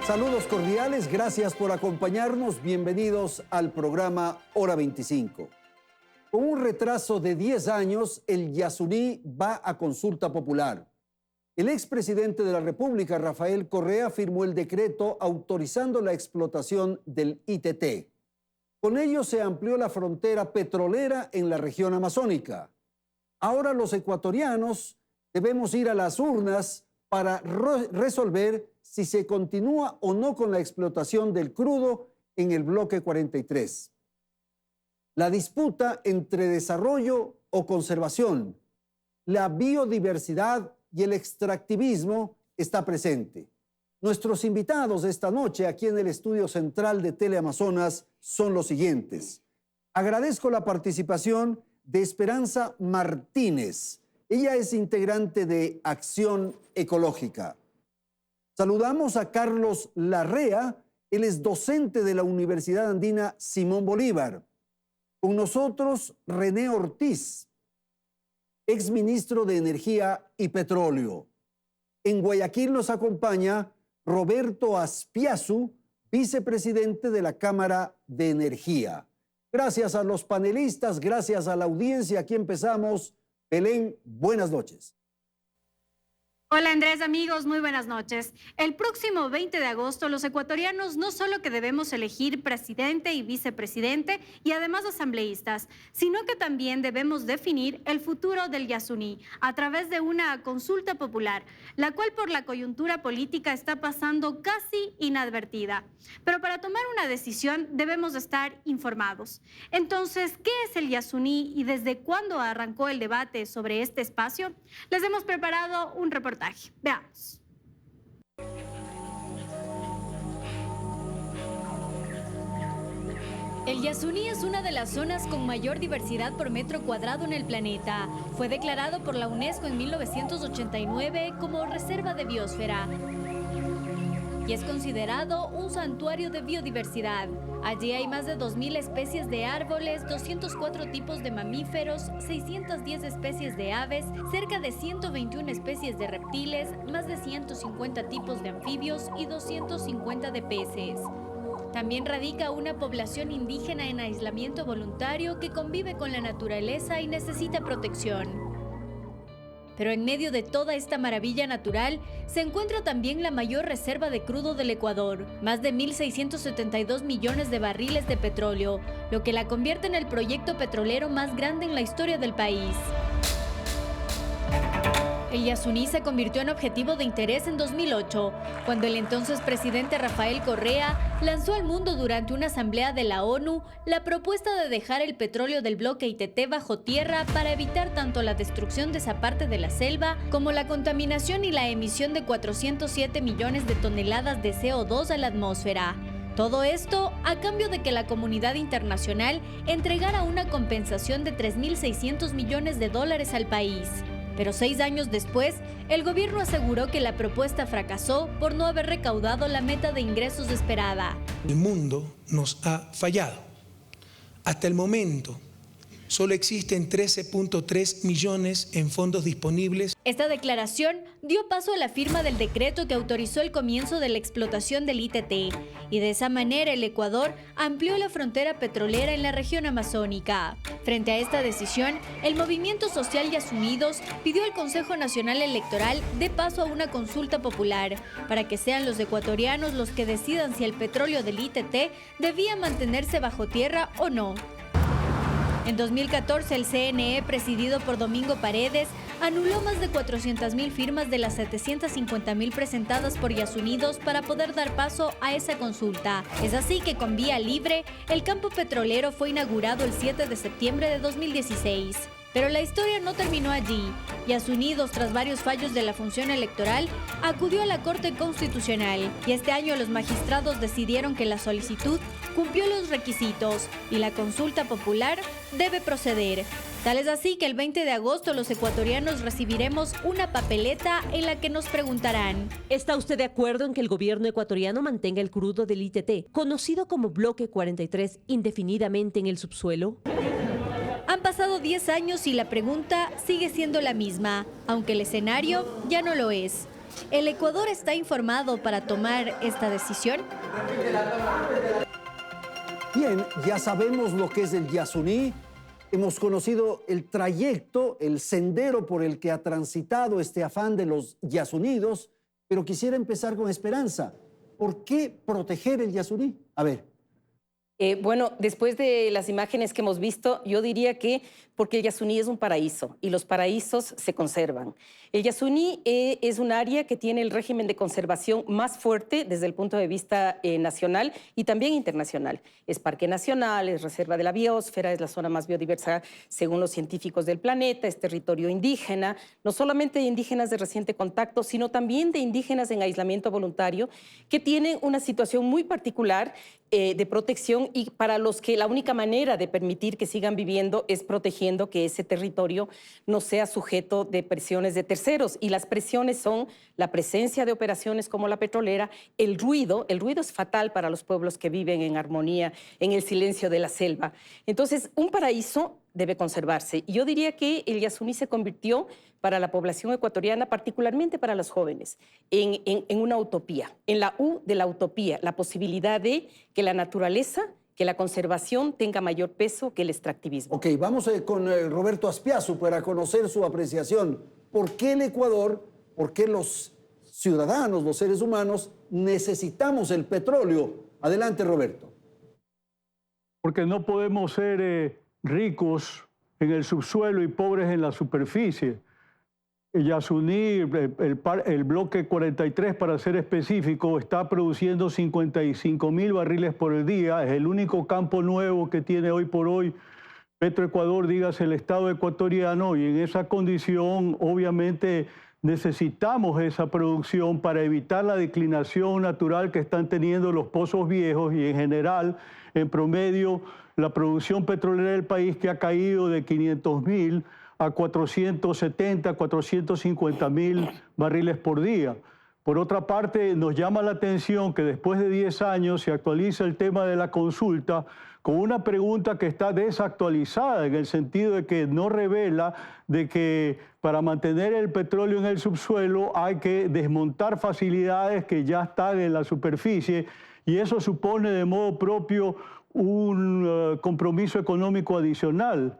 Saludos cordiales, gracias por acompañarnos. Bienvenidos al programa Hora 25. Con un retraso de 10 años, el Yasuní va a consulta popular. El expresidente de la República, Rafael Correa, firmó el decreto autorizando la explotación del ITT. Con ello se amplió la frontera petrolera en la región amazónica. Ahora los ecuatorianos debemos ir a las urnas para resolver si se continúa o no con la explotación del crudo en el bloque 43. La disputa entre desarrollo o conservación, la biodiversidad y el extractivismo está presente. Nuestros invitados esta noche aquí en el estudio central de Teleamazonas son los siguientes. Agradezco la participación de Esperanza Martínez. Ella es integrante de Acción Ecológica. Saludamos a Carlos Larrea, él es docente de la Universidad Andina Simón Bolívar. Con nosotros René Ortiz, exministro de Energía y Petróleo. En Guayaquil nos acompaña Roberto Aspiazu, vicepresidente de la Cámara de Energía. Gracias a los panelistas, gracias a la audiencia. Aquí empezamos. Belén, buenas noches. Hola Andrés, amigos, muy buenas noches. El próximo 20 de agosto los ecuatorianos no solo que debemos elegir presidente y vicepresidente y además asambleístas, sino que también debemos definir el futuro del Yasuní a través de una consulta popular, la cual por la coyuntura política está pasando casi inadvertida. Pero para tomar una decisión debemos estar informados. Entonces, ¿qué es el Yasuní y desde cuándo arrancó el debate sobre este espacio? Les hemos preparado un reportaje. Veamos. El Yasuní es una de las zonas con mayor diversidad por metro cuadrado en el planeta. Fue declarado por la UNESCO en 1989 como reserva de biosfera y es considerado un santuario de biodiversidad. Allí hay más de 2.000 especies de árboles, 204 tipos de mamíferos, 610 especies de aves, cerca de 121 especies de reptiles, más de 150 tipos de anfibios y 250 de peces. También radica una población indígena en aislamiento voluntario que convive con la naturaleza y necesita protección. Pero en medio de toda esta maravilla natural se encuentra también la mayor reserva de crudo del Ecuador, más de 1.672 millones de barriles de petróleo, lo que la convierte en el proyecto petrolero más grande en la historia del país. El Yasuní se convirtió en objetivo de interés en 2008, cuando el entonces presidente Rafael Correa lanzó al mundo durante una asamblea de la ONU la propuesta de dejar el petróleo del bloque ITT bajo tierra para evitar tanto la destrucción de esa parte de la selva como la contaminación y la emisión de 407 millones de toneladas de CO2 a la atmósfera. Todo esto a cambio de que la comunidad internacional entregara una compensación de $3.600 millones al país. Pero 6 años después, el gobierno aseguró que la propuesta fracasó por no haber recaudado la meta de ingresos esperada. El mundo nos ha fallado. Hasta el momento, solo existen 13.3 millones en fondos disponibles. Esta declaración dio paso a la firma del decreto que autorizó el comienzo de la explotación del ITT, y de esa manera el Ecuador amplió la frontera petrolera en la región amazónica. Frente a esta decisión, el Movimiento Social Yasunidos pidió al Consejo Nacional Electoral dé paso a una consulta popular para que sean los ecuatorianos los que decidan si el petróleo del ITT debía mantenerse bajo tierra o no. En 2014, el CNE, presidido por Domingo Paredes, anuló más de 400.000 firmas de las 750.000 presentadas por Yasunidos para poder dar paso a esa consulta. Es así que con vía libre, el campo petrolero fue inaugurado el 7 de septiembre de 2016. Pero la historia no terminó allí. Yasunidos, tras varios fallos de la función electoral, acudió a la Corte Constitucional y este año los magistrados decidieron que la solicitud cumplió los requisitos y la consulta popular debe proceder. Tal es así que el 20 de agosto los ecuatorianos recibiremos una papeleta en la que nos preguntarán: ¿está usted de acuerdo en que el gobierno ecuatoriano mantenga el crudo del ITT, conocido como Bloque 43, indefinidamente en el subsuelo? Han pasado 10 años y la pregunta sigue siendo la misma, aunque el escenario ya no lo es. ¿El Ecuador está informado para tomar esta decisión? Bien, ya sabemos lo que es el Yasuní, hemos conocido el trayecto, el sendero por el que ha transitado este afán de los yasuníes, pero quisiera empezar con Esperanza. ¿Por qué proteger el Yasuní? A ver. Bueno, después de las imágenes que hemos visto, yo diría que porque el Yasuní es un paraíso y los paraísos se conservan. El Yasuní es un área que tiene el régimen de conservación más fuerte desde el punto de vista nacional y también internacional. Es parque nacional, es reserva de la biosfera, es la zona más biodiversa según los científicos del planeta, es territorio indígena, no solamente de indígenas de reciente contacto, sino también de indígenas en aislamiento voluntario que tienen una situación muy particular de protección y para los que la única manera de permitir que sigan viviendo es protegiendo que ese territorio no sea sujeto de presiones de terceros. Y las presiones son la presencia de operaciones como la petrolera, el ruido es fatal para los pueblos que viven en armonía, en el silencio de la selva. Entonces, un paraíso debe conservarse. Y yo diría que el Yasuní se convirtió para la población ecuatoriana, particularmente para los jóvenes, en una utopía, en la U de la utopía, la posibilidad de que la naturaleza, que la conservación tenga mayor peso que el extractivismo. Ok, vamos con Roberto Aspiazu para conocer su apreciación. ¿Por qué el Ecuador, por qué los ciudadanos, los seres humanos, necesitamos el petróleo? Adelante, Roberto. Porque no podemos ser ricos en el subsuelo y pobres en la superficie. El Yasuní, el bloque 43, para ser específico, está produciendo 55.000 barriles por el día. Es el único campo nuevo que tiene hoy por hoy Petroecuador, dígase el Estado ecuatoriano, y en esa condición, obviamente, necesitamos esa producción para evitar la declinación natural que están teniendo los pozos viejos y, en general, en promedio, la producción petrolera del país, que ha caído de 500.000 a 470, 450.000 barriles por día. Por otra parte, nos llama la atención que después de 10 años se actualiza el tema de la consulta con una pregunta que está desactualizada, en el sentido de que no revela de que para mantener el petróleo en el subsuelo hay que desmontar facilidades que ya están en la superficie, y eso supone de modo propio un compromiso económico adicional.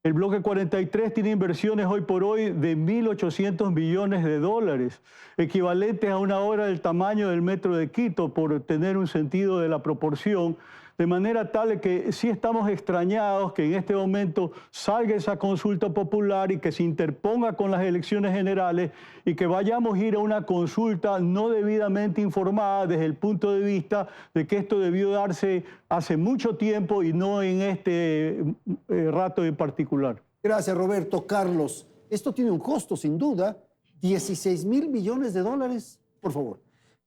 El bloque 43 tiene inversiones hoy por hoy de 1.800 millones de dólares, equivalentes a una obra del tamaño del metro de Quito, por tener un sentido de la proporción, de manera tal que sí estamos extrañados que en este momento salga esa consulta popular y que se interponga con las elecciones generales y que vayamos a ir a una consulta no debidamente informada desde el punto de vista de que esto debió darse hace mucho tiempo y no en este rato en particular. Gracias, Roberto. Carlos, esto tiene un costo, sin duda, 16.000 millones de dólares, por favor.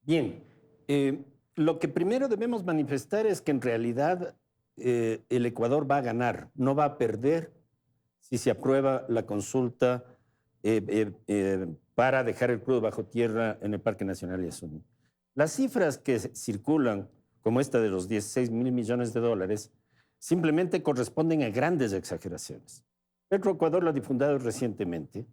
Bien, lo que primero debemos manifestar es que en realidad el Ecuador va a ganar, no va a perder si se aprueba la consulta para dejar el crudo bajo tierra en el Parque Nacional Yasuní. Las cifras que circulan, como esta de los 16.000 millones de dólares, simplemente corresponden a grandes exageraciones. Petroecuador la ha difundido recientemente,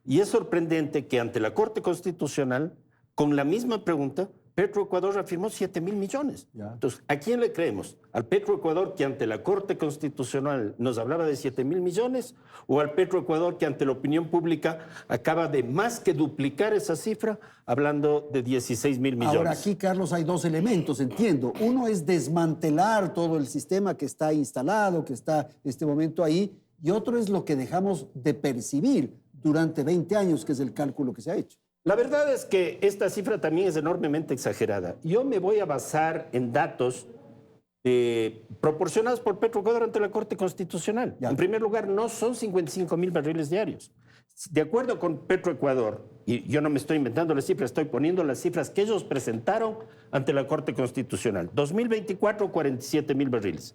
y es sorprendente que ante la Corte Constitucional, con la misma pregunta, Petroecuador afirmó 7.000 millones. Ya. Entonces, ¿a quién le creemos? ¿Al Petroecuador que ante la Corte Constitucional nos hablaba de 7.000 millones? ¿O al Petroecuador que ante la opinión pública acaba de más que duplicar esa cifra, hablando de 16.000 millones? Ahora, aquí, Carlos, hay dos elementos, entiendo. Uno es desmantelar todo el sistema que está instalado, que está en este momento ahí, y otro es lo que dejamos de percibir durante 20 años, que es el cálculo que se ha hecho. La verdad es que esta cifra también es enormemente exagerada. Yo me voy a basar en datos proporcionados por Petroecuador ante la Corte Constitucional. Ya. En primer lugar, no son 55.000 barriles diarios. De acuerdo con Petroecuador, y yo no me estoy inventando las cifras, estoy poniendo las cifras que ellos presentaron ante la Corte Constitucional. 2024, 47.000 barriles.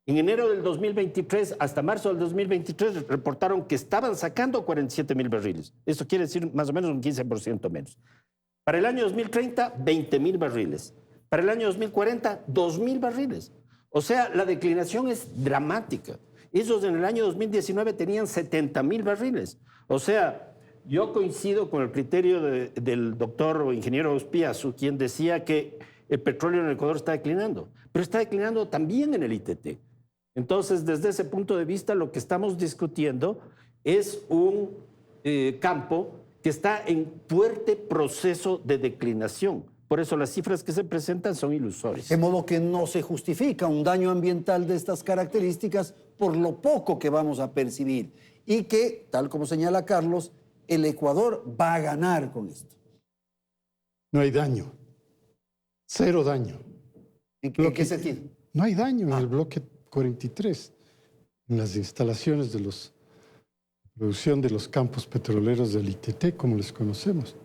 En enero del 2023 hasta marzo del 2023 reportaron que estaban sacando 47.000 barriles. Eso quiere decir más o menos un 15% menos. Para el año 2030, 20.000 barriles. Para el año 2040, 2.000 barriles. O sea, la declinación es dramática. Ellos en el año 2019 tenían 70.000 barriles. O sea, Yo coincido con el criterio del doctor o ingeniero Ospiazu, quien decía que el petróleo en el Ecuador está declinando, pero está declinando también en el ITT. Entonces, desde ese punto de vista, lo que estamos discutiendo es un campo que está en fuerte proceso de declinación. Por eso las cifras que se presentan son ilusorias. De modo que no se justifica un daño ambiental de estas características por lo poco que vamos a percibir. Y que, tal como señala Carlos, el Ecuador va a ganar con esto. No hay daño. Cero daño. ¿En qué sentido? No hay daño en el bloque 43, en las instalaciones de producción de los campos petroleros del ITT, como les conocemos.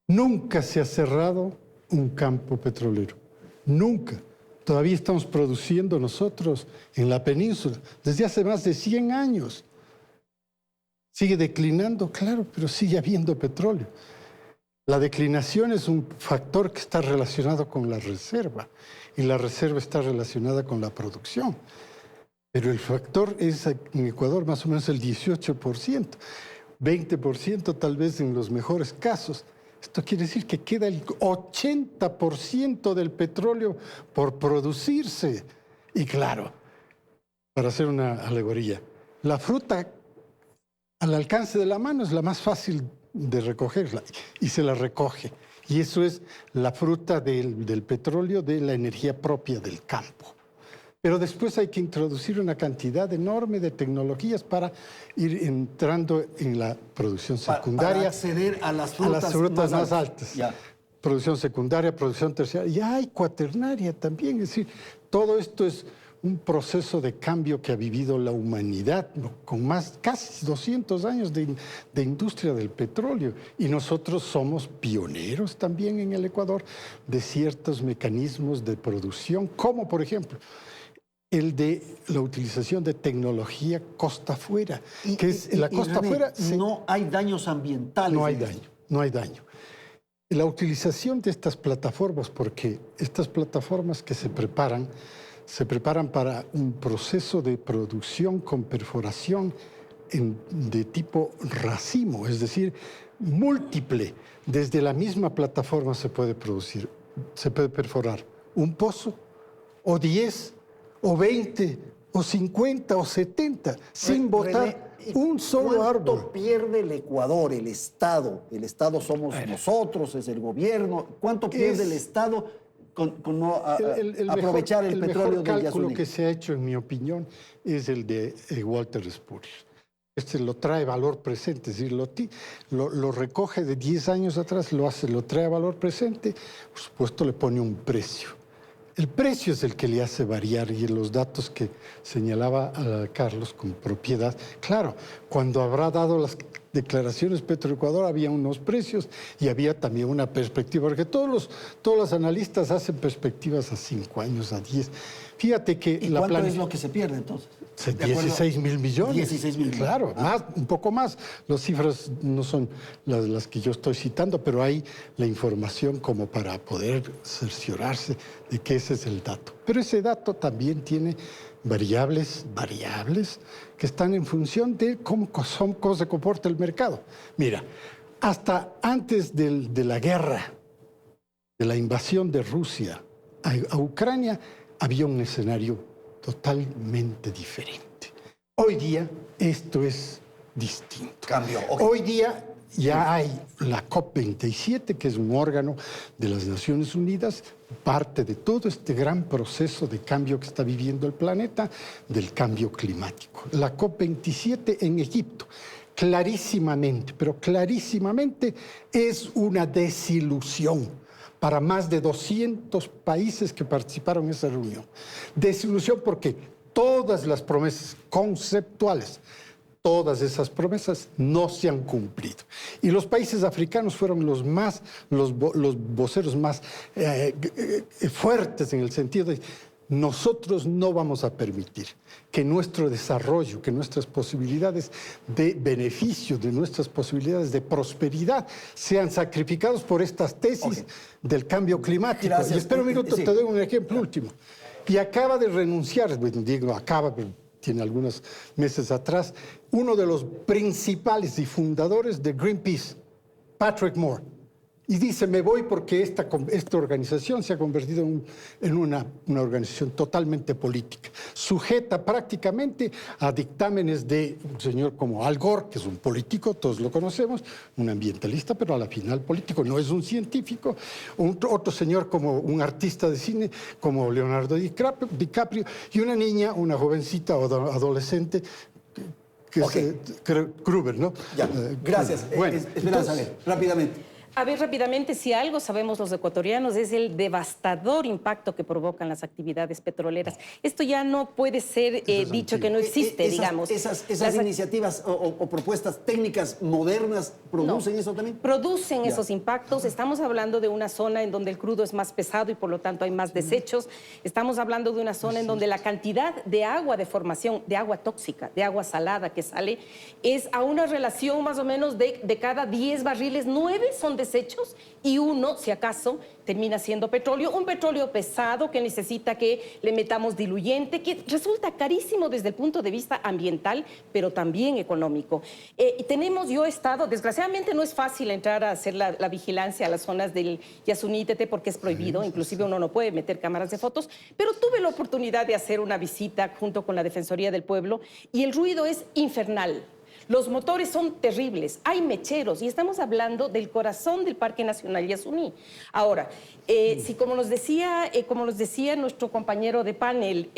Nunca se ha cerrado un campo petrolero. Nunca. Todavía estamos produciendo nosotros en la península desde hace más de 100 años. Sigue declinando, claro, pero sigue habiendo petróleo. La declinación es un factor que está relacionado con la reserva y la reserva está relacionada con la producción. Pero el factor es en Ecuador más o menos el 18%, 20% tal vez en los mejores casos. Esto quiere decir que queda el 80% del petróleo por producirse. Y claro, para hacer una alegoría, la fruta al alcance de la mano es la más fácil de recogerla y se la recoge. Y eso es la fruta del petróleo, de la energía propia del campo. Pero después hay que introducir una cantidad enorme de tecnologías para ir entrando en la producción secundaria. Para acceder a las frutas más altas. Ya. Producción secundaria, producción terciaria. Ya hay cuaternaria también. Es decir, todo esto es un proceso de cambio que ha vivido la humanidad con casi 200 años de industria del petróleo. Y nosotros somos pioneros también en el Ecuador de ciertos mecanismos de producción, como por ejemplo el de la utilización de tecnología costa afuera. No hay daños ambientales. No hay daño, no hay daño. La utilización de estas plataformas, porque estas plataformas que se preparan para un proceso de producción con perforación de tipo racimo, es decir, múltiple. Desde la misma plataforma se puede perforar un pozo, o 10, o 20, o 50, o 70, sin botar un solo árbol. ¿Cuánto pierde el Ecuador, el Estado? El Estado somos nosotros, es el gobierno. ¿Cuánto pierde el Estado con no aprovechar el petróleo del Yasuní? El cálculo que se ha hecho, en mi opinión, es el de Walter Spurrier. Este lo trae valor presente, es decir, lo recoge de 10 años atrás, lo trae a valor presente, por supuesto le pone un precio. El precio es el que le hace variar, y los datos que señalaba a Carlos con propiedad. Claro, cuando habrá dado las declaraciones Petroecuador había unos precios y había también una perspectiva, porque todos los analistas hacen perspectivas a 5 años, a 10. Fíjate que ¿Y cuánto es lo que se pierde entonces? 16.000 millones. 16.000 millones. Claro, un poco más. Las cifras no son las que yo estoy citando, pero hay la información como para poder cerciorarse de que ese es el dato. Pero ese dato también tiene variables que están en función de cómo se comporta el mercado. Mira, hasta antes de la guerra, de la invasión de Rusia a Ucrania, había un escenario totalmente diferente. Hoy día esto es distinto. Cambio. Okay. Hoy día ya hay la COP27, que es un órgano de las Naciones Unidas, parte de todo este gran proceso de cambio que está viviendo el planeta, del cambio climático. La COP27 en Egipto, clarísimamente, pero clarísimamente es una desilusión para más de 200 países que participaron en esa reunión. Desilusión porque todas las promesas conceptuales, todas esas promesas no se han cumplido. Y los países africanos fueron los voceros más fuertes en el sentido de nosotros no vamos a permitir que nuestro desarrollo, que nuestras posibilidades de beneficio, de nuestras posibilidades de prosperidad sean sacrificados por estas tesis del cambio climático. Gracias. Y espera un minuto, te doy un ejemplo último. Y acaba de renunciar, digo acaba, tiene algunos meses atrás, uno de los principales y fundadores de Greenpeace, Patrick Moore. Y dice, me voy porque esta organización se ha convertido en una organización totalmente política, sujeta prácticamente a dictámenes de un señor como Al Gore, que es un político, todos lo conocemos, un ambientalista, pero a la final político, no es un científico. Otro señor como un artista de cine, como Leonardo DiCaprio, y una niña, una jovencita o adolescente, que es Gruber, ¿no? Ya, gracias. Bueno, Esperanza, rápidamente. A ver, rápidamente, si algo sabemos los ecuatorianos es el devastador impacto que provocan las actividades petroleras. Esto ya no puede ser dicho que no existe, digamos. ¿Esas iniciativas o propuestas técnicas modernas producen eso también? Producen esos impactos. Estamos hablando de una zona en donde el crudo es más pesado y por lo tanto hay más desechos. Estamos hablando de una zona en donde la cantidad de agua de formación, de agua tóxica, de agua salada que sale, es a una relación más o menos de cada 10 barriles, 9 son desechos y 1, si acaso, termina siendo petróleo, un petróleo pesado que necesita que le metamos diluyente, que resulta carísimo desde el punto de vista ambiental, pero también económico. Yo he estado, desgraciadamente no es fácil entrar a hacer la vigilancia a las zonas del Yasuní Tete porque es prohibido, inclusive uno no puede meter cámaras de fotos, pero tuve la oportunidad de hacer una visita junto con la Defensoría del Pueblo y el ruido es infernal. Los motores son terribles, hay mecheros y estamos hablando del corazón del Parque Nacional Yasuní. Ahora, si como nos decía nuestro compañero de panel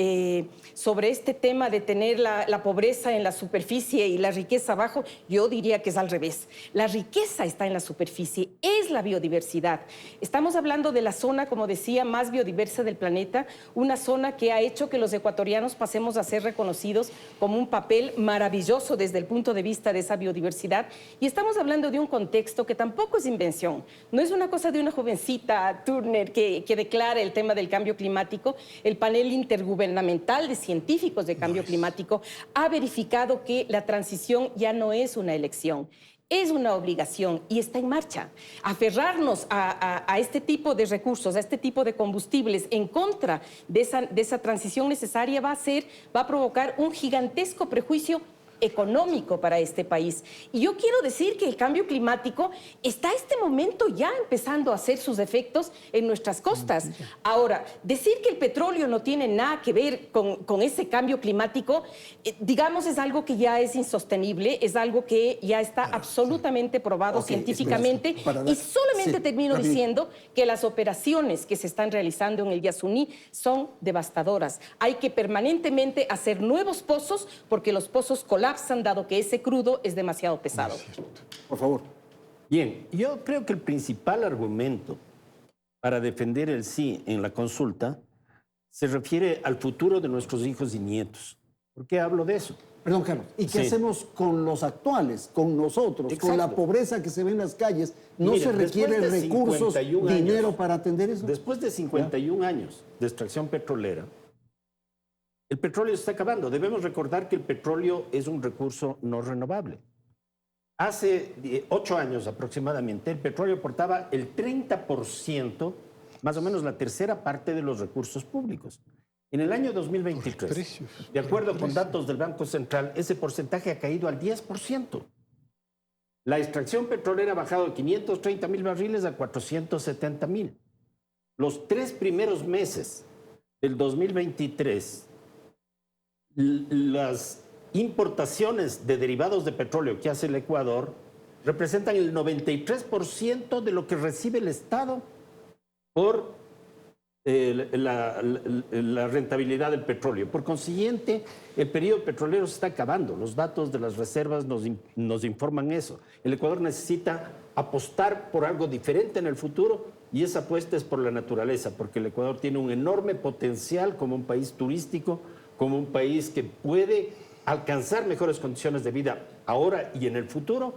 sobre este tema de tener la pobreza en la superficie y la riqueza abajo, yo diría que es al revés. La riqueza está en la superficie, es la biodiversidad. Estamos hablando de la zona, como decía, más biodiversa del planeta, una zona que ha hecho que los ecuatorianos pasemos a ser reconocidos como un papel maravilloso desde el punto de vista de esa biodiversidad. Y estamos hablando de un contexto que tampoco es invención. No es una cosa de una jovencita, Turner, que declara el tema del cambio climático. El panel intergubernamental de científicos de cambio climático ha verificado que la transición ya no es una elección. Es una obligación y está en marcha. Aferrarnos a este tipo de recursos, a este tipo de combustibles en contra de esa transición necesaria va a provocar un gigantesco prejuicio económico para este país. Y yo quiero decir que el cambio climático está a este momento ya empezando a hacer sus efectos en nuestras costas. Ahora, decir que el petróleo no tiene nada que ver con ese cambio climático, digamos, es algo que ya es insostenible, es algo que ya está absolutamente probado científicamente. Y solamente termino diciendo que las operaciones que se están realizando en el Yasuní son devastadoras. Hay que permanentemente hacer nuevos pozos porque los pozos colapsan dado que ese crudo es demasiado pesado. Por favor. Bien, yo creo que el principal argumento para defender el sí en la consulta se refiere al futuro de nuestros hijos y nietos. ¿Por qué hablo de eso? Perdón, Carlos. ¿Y qué hacemos con los actuales, con nosotros, Exacto. con la pobreza que se ve en las calles? ¿No Mira, se requiere recursos, dinero para atender eso? Después de 51 años de extracción petrolera, el petróleo se está acabando. Debemos recordar que el petróleo es un recurso no renovable. Hace 8 años aproximadamente, el petróleo aportaba el 30%, más o menos la tercera parte de los recursos públicos. En el año 2023, de acuerdo con datos del Banco Central, ese porcentaje ha caído al 10%. La extracción petrolera ha bajado de 530,000 barriles a 470,000. Los 3 primeros meses del 2023, las importaciones de derivados de petróleo que hace el Ecuador representan el 93% de lo que recibe el Estado por la rentabilidad del petróleo. Por consiguiente, el periodo petrolero se está acabando. Los datos de las reservas nos informan eso. El Ecuador necesita apostar por algo diferente en el futuro y esa apuesta es por la naturaleza, porque el Ecuador tiene un enorme potencial como un país turístico, como un país que puede alcanzar mejores condiciones de vida ahora y en el futuro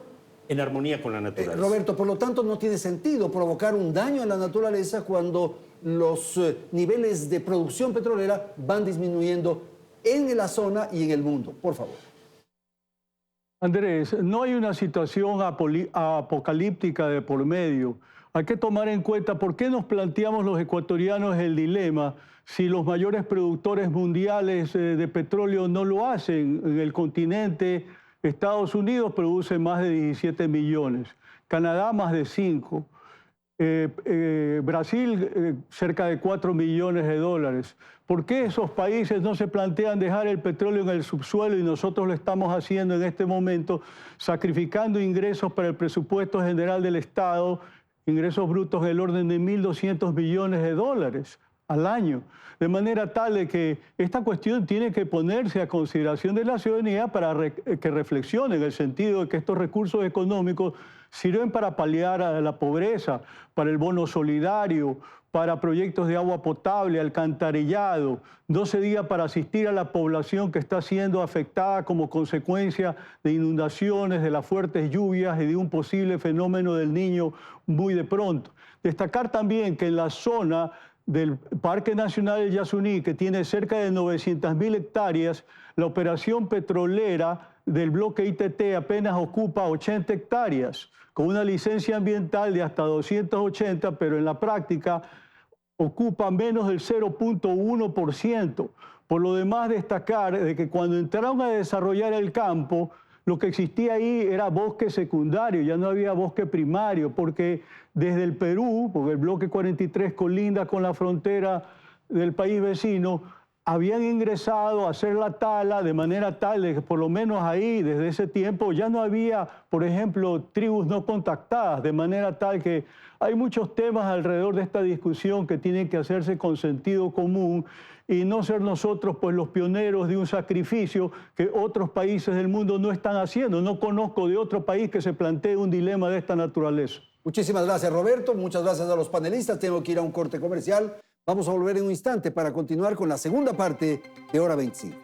en armonía con la naturaleza. Roberto, por lo tanto, no tiene sentido provocar un daño a la naturaleza cuando los niveles de producción petrolera van disminuyendo en la zona y en el mundo. Por favor. Andrés, no hay una situación apocalíptica de por medio. Hay que tomar en cuenta por qué nos planteamos los ecuatorianos el dilema si los mayores productores mundiales de petróleo no lo hacen. En el continente, Estados Unidos produce más de 17 millones, Canadá más de 5, Brasil cerca de 4 millones de dólares. ¿Por qué esos países no se plantean dejar el petróleo en el subsuelo y nosotros lo estamos haciendo en este momento, sacrificando ingresos para el presupuesto general del Estado, ingresos brutos del orden de 1.200 millones de dólares al año? De manera tal de que esta cuestión tiene que ponerse a consideración de la ciudadanía para que reflexione en el sentido de que estos recursos económicos sirven para paliar a la pobreza, para el bono solidario, para proyectos de agua potable, alcantarillado, no se diga para asistir a la población que está siendo afectada como consecuencia de inundaciones, de las fuertes lluvias y de un posible fenómeno del Niño muy de pronto. Destacar también que en la zona del Parque Nacional del Yasuní, que tiene cerca de 900.000 hectáreas, la operación petrolera del bloque ITT apenas ocupa 80 hectáreas, con una licencia ambiental de hasta 280, pero en la práctica ocupa menos del 0.1%. Por lo demás, destacar de que cuando entraron a desarrollar el campo, lo que existía ahí era bosque secundario, ya no había bosque primario, porque desde el Perú, porque el bloque 43 colinda con la frontera del país vecino, habían ingresado a hacer la tala de manera tal de que por lo menos ahí, desde ese tiempo, ya no había, por ejemplo, tribus no contactadas, de manera tal que hay muchos temas alrededor de esta discusión que tienen que hacerse con sentido común y no ser nosotros pues los pioneros de un sacrificio que otros países del mundo no están haciendo. No conozco de otro país que se plantee un dilema de esta naturaleza. Muchísimas gracias, Roberto. Muchas gracias a los panelistas. Tengo que ir a un corte comercial. Vamos a volver en un instante para continuar con la segunda parte de Hora 25.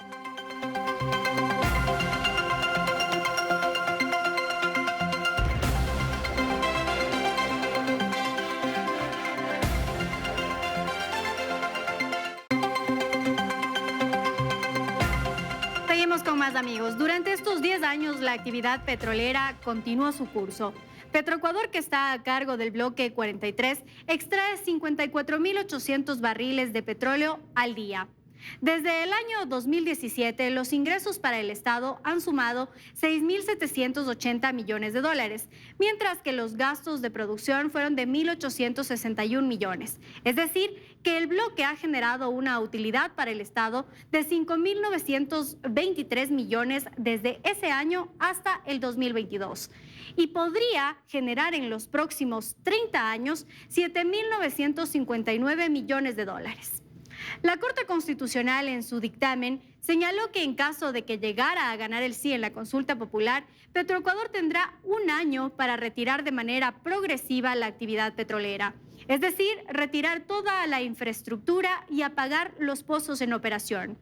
Seguimos con más, amigos. Durante estos 10 años, la actividad petrolera continuó su curso. Petroecuador, que está a cargo del bloque 43, extrae 54.800 barriles de petróleo al día. Desde el año 2017, los ingresos para el Estado han sumado 6.780 millones de dólares, mientras que los gastos de producción fueron de 1.861 millones. Es decir, que el bloque ha generado una utilidad para el Estado de 5.923 millones desde ese año hasta el 2022. Y podría generar en los próximos 30 años 7.959 millones de dólares. La Corte Constitucional, en su dictamen, señaló que en caso de que llegara a ganar el sí en la consulta popular, Petroecuador tendrá un año para retirar de manera progresiva la actividad petrolera, es decir, retirar toda la infraestructura y apagar los pozos en operación.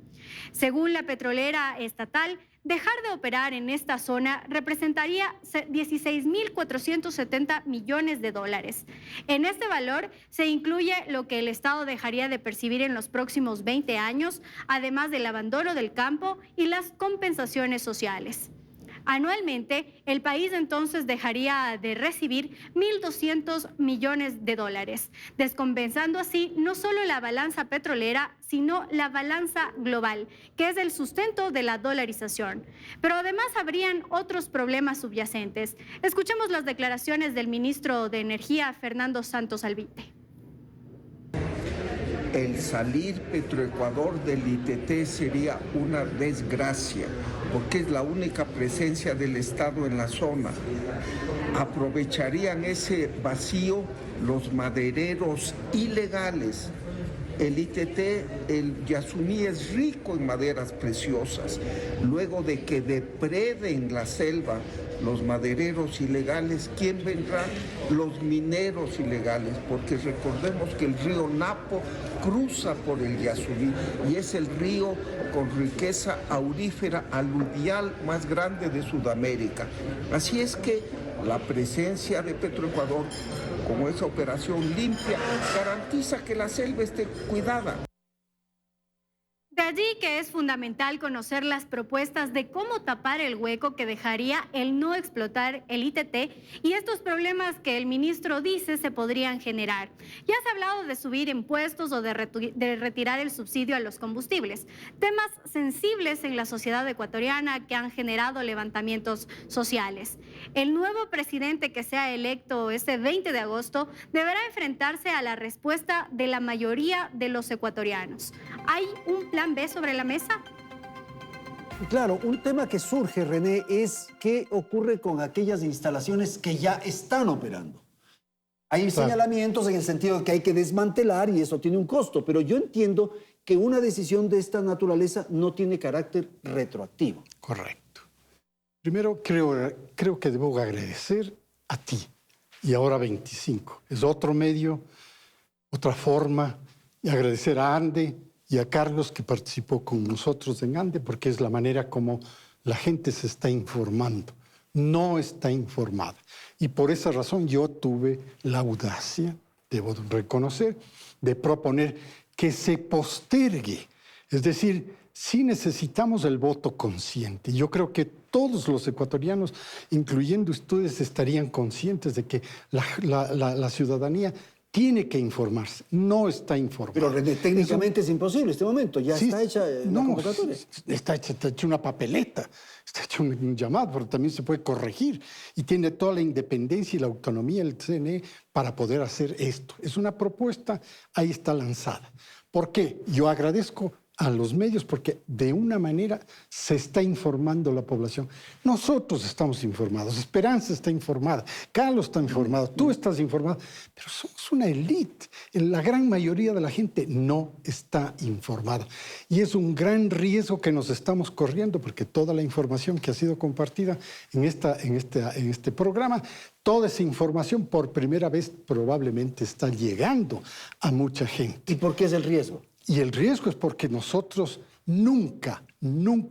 Según la petrolera estatal, dejar de operar en esta zona representaría 16.470 millones de dólares. En este valor se incluye lo que el Estado dejaría de percibir en los próximos 20 años, además del abandono del campo y las compensaciones sociales. Anualmente, el país entonces dejaría de recibir 1.200 millones de dólares, descompensando así no solo la balanza petrolera, sino la balanza global, que es el sustento de la dolarización. Pero además habrían otros problemas subyacentes. Escuchemos las declaraciones del ministro de Energía, Fernando Santos Albite. El salir Petroecuador del ITT sería una desgracia, porque es la única presencia del Estado en la zona. Aprovecharían ese vacío los madereros ilegales. El ITT, el Yasuní, es rico en maderas preciosas. Luego de que depreden la selva los madereros ilegales, ¿quién vendrá? Los mineros ilegales, porque recordemos que el río Napo cruza por el Yasuní y es el río con riqueza aurífera aluvial más grande de Sudamérica. Así es que la presencia de Petroecuador, como esa operación limpia, garantiza que la selva esté cuidada. De allí que es fundamental conocer las propuestas de cómo tapar el hueco que dejaría el no explotar el ITT y estos problemas que el ministro dice se podrían generar. Ya se ha hablado de subir impuestos o de retirar el subsidio a los combustibles, temas sensibles en la sociedad ecuatoriana que han generado levantamientos sociales. El nuevo presidente que sea electo este 20 de agosto deberá enfrentarse a la respuesta de la mayoría de los ecuatorianos. ¿Hay un plan B sobre la mesa? Claro, un tema que surge, René, es qué ocurre con aquellas instalaciones que ya están operando. Hay señalamientos en el sentido de que hay que desmantelar y eso tiene un costo, pero yo entiendo que una decisión de esta naturaleza no tiene carácter retroactivo. Correcto. Primero, creo que debo agradecer a ti y ahora 25. Es otro medio, otra forma, y agradecer a Ande y a Carlos que participó con nosotros en Ande, porque es la manera como la gente se está informando. No está informada. Y por esa razón yo tuve la audacia, debo reconocer, de proponer que se postergue. Es decir, sí necesitamos el voto consciente. Yo creo que todos los ecuatorianos, incluyendo ustedes, estarían conscientes de que la ciudadanía tiene que informarse, no está informada. Pero René, técnicamente es imposible en este momento, ya está hecha la convocatoria. Está hecha una papeleta, está hecho un llamado, pero también se puede corregir y tiene toda la independencia y la autonomía del CNE para poder hacer esto. Es una propuesta, ahí está lanzada. ¿Por qué? Yo agradezco a los medios porque de una manera se está informando la población. Nosotros estamos informados, Esperanza está informada, Carlos está informado, tú estás informado, pero somos una élite. La gran mayoría de la gente no está informada. Y es un gran riesgo que nos estamos corriendo porque toda la información que ha sido compartida en este programa, toda esa información por primera vez probablemente está llegando a mucha gente. ¿Y por qué es el riesgo? Y el riesgo es porque nosotros nunca,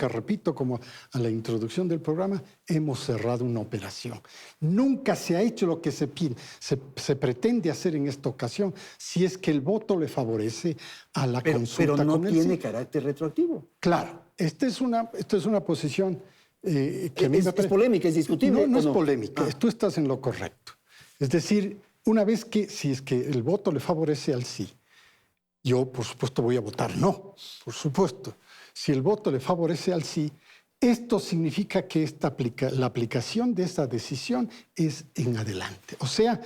repito, como a la introducción del programa, hemos cerrado una operación. Nunca se ha hecho lo que se pretende hacer en esta ocasión si es que el voto le favorece a la consulta. Pero no tiene carácter retroactivo. Claro, esta es una posición que a mí me parece... ¿Es polémica, es discutible? No es polémica, tú estás en lo correcto. Es decir, una vez que, si es que el voto le favorece al sí, yo, por supuesto, voy a votar no, por supuesto. Si el voto le favorece al sí, esto significa que la aplicación de esta decisión es en adelante. O sea,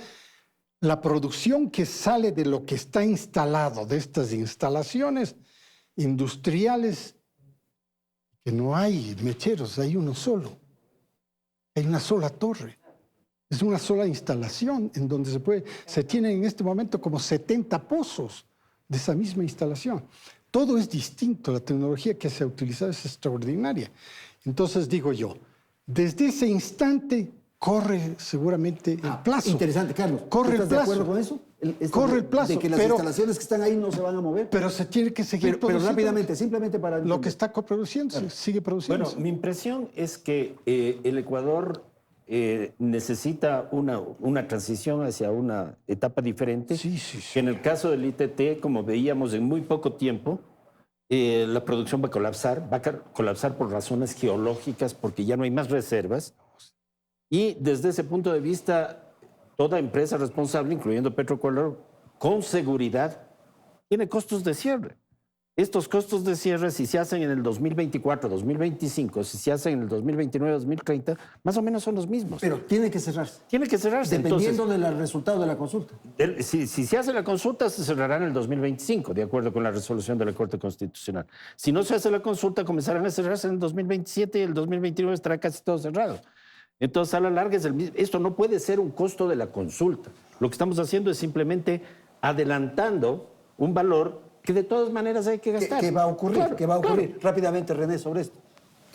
la producción que sale de lo que está instalado, de estas instalaciones industriales, que no hay mecheros, hay uno solo. Hay una sola torre. Es una sola instalación en donde se tienen en este momento como 70 pozos de esa misma instalación. Todo es distinto, la tecnología que se ha utilizado es extraordinaria. Entonces digo yo, desde ese instante corre seguramente el plazo. Interesante, Carlos. ¿Estás de acuerdo con eso? Corre el plazo. De que las instalaciones que están ahí no se van a mover. Pero se tiene que seguir pero rápidamente, simplemente para entender. Lo que está coproduciendo, sigue produciendo. Bueno, mi impresión es que el Ecuador necesita una transición hacia una etapa diferente. Sí. Que en el caso del ITT, como veíamos en muy poco tiempo, la producción va a colapsar por razones geológicas, porque ya no hay más reservas. Y desde ese punto de vista, toda empresa responsable, incluyendo Petroecuador, con seguridad, tiene costos de cierre. Estos costos de cierre, si se hacen en el 2024, 2025, si se hacen en el 2029, 2030, más o menos son los mismos. Pero tiene que cerrarse. Tiene que cerrarse. Dependiendo del resultado de la consulta. Si se hace la consulta, se cerrará en el 2025, de acuerdo con la resolución de la Corte Constitucional. Si no se hace la consulta, comenzarán a cerrarse en el 2027 y el 2029 estará casi todo cerrado. Entonces, a la larga, esto no puede ser un costo de la consulta. Lo que estamos haciendo es simplemente adelantando un valor que de todas maneras hay que gastar. ¿Qué va a ocurrir? Claro, ¿Qué va a ocurrir? claro. Rápidamente, René, sobre esto.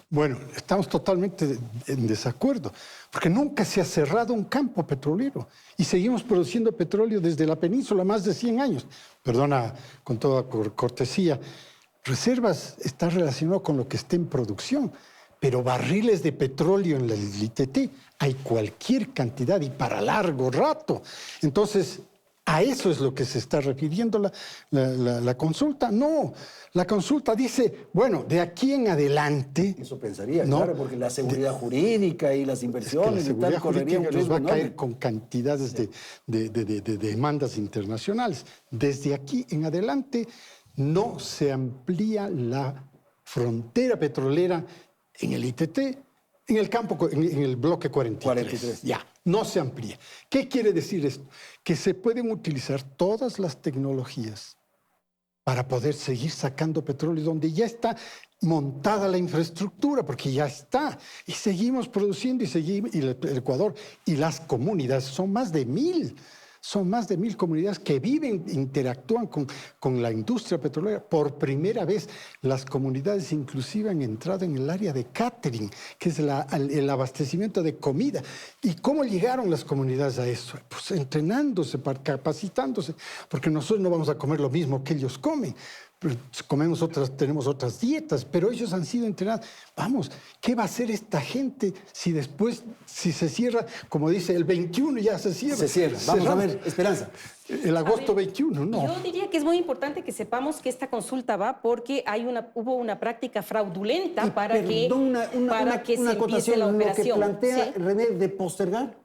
Bueno, estamos totalmente en desacuerdo, porque nunca se ha cerrado un campo petrolero y seguimos produciendo petróleo desde la península más de 100 años. Perdona, con toda cortesía, reservas está relacionado con lo que esté en producción, pero barriles de petróleo en el ITT hay cualquier cantidad y para largo rato. Entonces, ¿A eso es lo que se está refiriendo la consulta? No, la consulta dice, bueno, de aquí en adelante... Eso pensaría, ¿no? claro, porque la seguridad jurídica y las inversiones es que la y tal seguridad correrían jurídica un nos va a riesgo caer enorme. con cantidades de demandas internacionales. Desde aquí en adelante no se amplía la frontera petrolera en el ITT, en el campo, en el bloque 43. Ya, no se amplía. ¿Qué quiere decir esto? Que se pueden utilizar todas las tecnologías para poder seguir sacando petróleo donde ya está montada la infraestructura, porque ya está. Y seguimos produciendo y el Ecuador y las comunidades, son más de 1000. Son más de 1000 comunidades que viven, interactúan con la industria petrolera. Por primera vez, las comunidades inclusive han entrado en el área de catering, que es el abastecimiento de comida. ¿Y cómo llegaron las comunidades a eso? Pues entrenándose, capacitándose, porque nosotros no vamos a comer lo mismo que ellos comen. Tenemos otras dietas, pero ellos han sido entrenados. Vamos, ¿qué va a hacer esta gente si después, si se cierra, como dice, el 21 ya se cierra? Se cierra. Vamos a ver, Esperanza. El agosto 21, no. Yo diría que es muy importante que sepamos que esta consulta va porque hubo una práctica fraudulenta para que se empiece la operación. Lo que plantea ¿sí? René de postergar.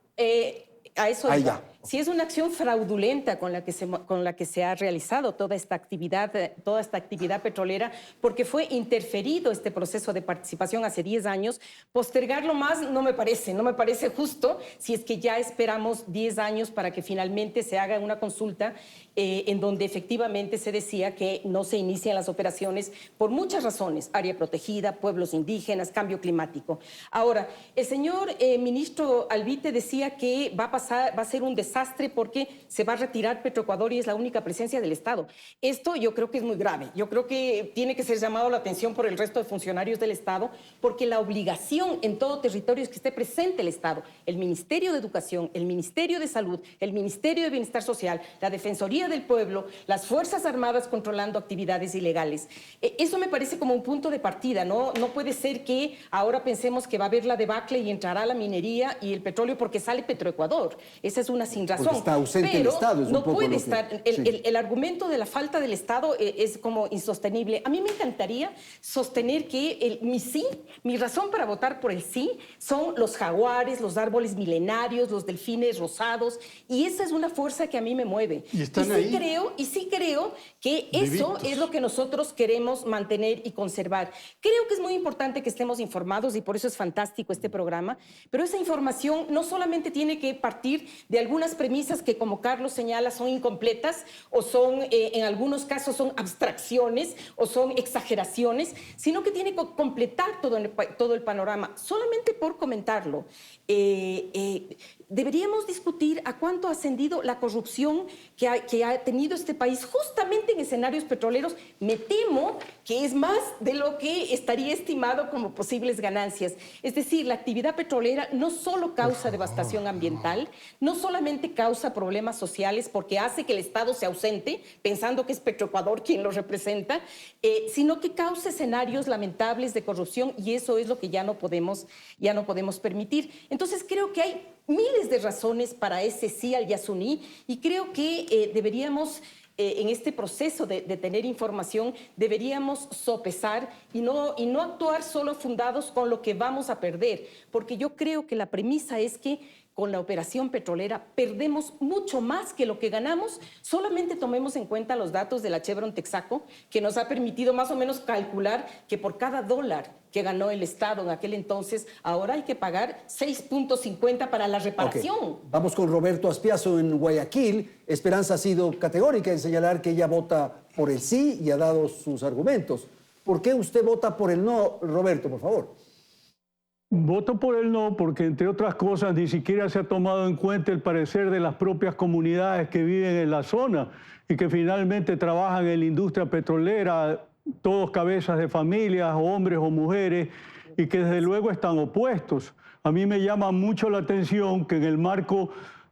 A eso Ahí iba. ya. Si es una acción fraudulenta con la que se ha realizado toda esta actividad petrolera, porque fue interferido este proceso de participación hace 10 años, postergarlo más no me parece justo si es que ya esperamos 10 años para que finalmente se haga una consulta en donde efectivamente se decía que no se inician las operaciones por muchas razones, área protegida, pueblos indígenas, cambio climático. Ahora, el señor ministro Alvite decía que va a ser un desastre porque se va a retirar Petroecuador y es la única presencia del Estado. Esto yo creo que es muy grave. Yo creo que tiene que ser llamado la atención por el resto de funcionarios del Estado, porque la obligación en todo territorio es que esté presente el Estado, el Ministerio de Educación, el Ministerio de Salud, el Ministerio de Bienestar Social, la Defensoría del Pueblo, las Fuerzas Armadas controlando actividades ilegales. Eso me parece como un punto de partida, ¿no? No puede ser que ahora pensemos que va a haber la debacle y entrará la minería y el petróleo porque sale Petroecuador. Esa es una sin razón. Porque está ausente el Estado. Es no un poco puede lo que... estar. Sí. El argumento de la falta del Estado es como insostenible. A mí me encantaría sostener que mi razón para votar por el sí son los jaguares, los árboles milenarios, los delfines rosados, y esa es una fuerza que a mí me mueve. Y están ahí. Sí creo que eso es lo que nosotros queremos mantener y conservar. Creo que es muy importante que estemos informados y por eso es fantástico este programa, pero esa información no solamente tiene que partir de algunas premisas que, como Carlos señala, son incompletas o son, en algunos casos, son abstracciones o son exageraciones, sino que tiene que completar todo el panorama. Solamente por comentarlo, deberíamos discutir a cuánto ha ascendido la corrupción que ha tenido este país justamente en escenarios petroleros. Me temo que es más de lo que estaría estimado como posibles ganancias. Es decir, la actividad petrolera no solo causa devastación ambiental, no solamente causa problemas sociales porque hace que el Estado se ausente, pensando que es Petroecuador quien lo representa, sino que causa escenarios lamentables de corrupción, y eso es lo que ya no podemos permitir. Entonces creo que hay miles de razones para ese sí al Yasuní, y creo que deberíamos, en este proceso de tener información, deberíamos sopesar y no actuar solo fundados con lo que vamos a perder, porque yo creo que la premisa es que con la operación petrolera perdemos mucho más que lo que ganamos. Solamente tomemos en cuenta los datos de la Chevron Texaco, que nos ha permitido más o menos calcular que por cada dólar que ganó el Estado en aquel entonces, ahora hay que pagar 6.50 para la reparación. Okay. Vamos con Roberto Aspiazo en Guayaquil. Esperanza ha sido categórica en señalar que ella vota por el sí y ha dado sus argumentos. ¿Por qué usted vota por el no, Roberto, por favor? Voto por el no porque, entre otras cosas, ni siquiera se ha tomado en cuenta el parecer de las propias comunidades que viven en la zona y que finalmente trabajan en la industria petrolera, todos cabezas de familias, hombres o mujeres, y que desde luego están opuestos. A mí me llama mucho la atención que en el marco